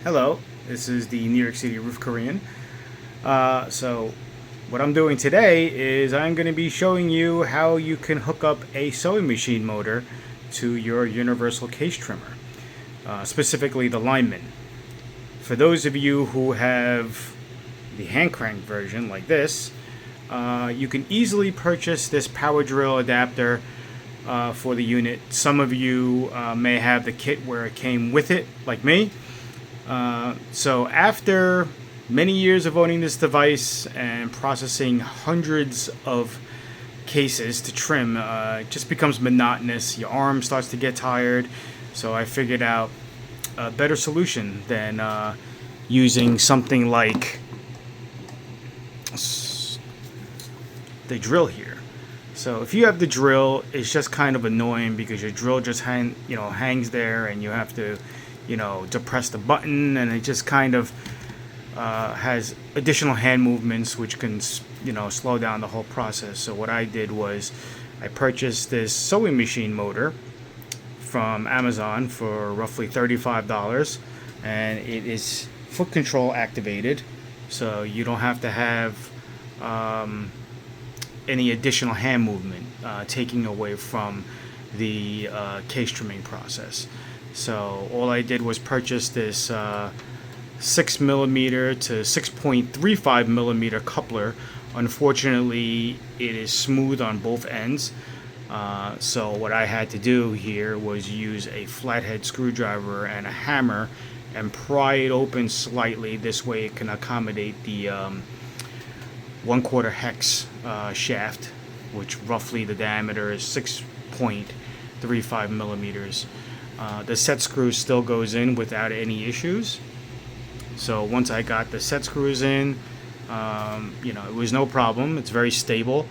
Hello, this is the New York City Roof Korean. So what I'm doing today is I'm going to be showing you how you can hook up a sewing machine motor to your universal case trimmer, specifically the Lyman. For those of you who have the hand crank version like this, you can easily purchase this power drill adapter for the unit. Some of you may have the kit where it came with it, like me. So after many years of owning this device and processing hundreds of cases to trim, it just becomes monotonous. Your arm starts to get tired. So I figured out a better solution than using something like the drill here. So if you have the drill, it's just kind of annoying because your drill just hangs there, and you have to depress the button, and it just kind of has additional hand movements which can slow down the whole process. So what I did was I purchased this sewing machine motor from Amazon for roughly $35, and it is foot control activated, so you don't have to have any additional hand movement taking away from the case trimming process. So all I did was purchase this 6mm to 6.35mm coupler. Unfortunately, it is smooth on both ends. So what I had to do here was use a flathead screwdriver and a hammer and pry it open slightly. This way it can accommodate the 1/4 hex shaft, which roughly the diameter is 6.35mm. The set screw still goes in without any issues. So once I got the set screws in, it was no problem. It's very stable.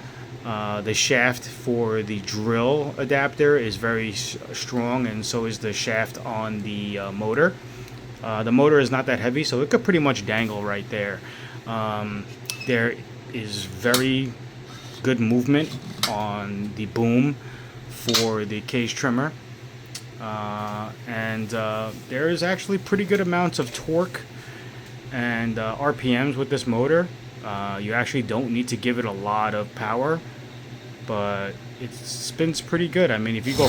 The shaft for the drill adapter is very strong, and so is the shaft on the motor. The motor is not that heavy, so it could pretty much dangle right there. There is very good movement on the boom for the case trimmer. And there is actually pretty good amounts of torque and RPMs with this motor. You actually don't need to give it a lot of power, but it spins pretty good. I mean, if you go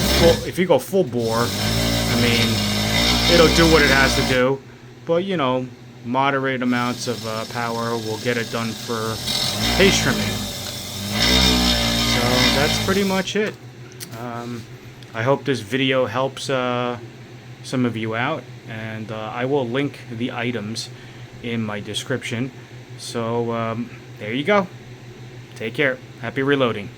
full bore, I mean, it'll do what it has to do. But moderate amounts of power will get it done for case trimming. So that's pretty much it. I hope this video helps some of you out, and I will link the items in my description. So there you go. Take care. Happy reloading.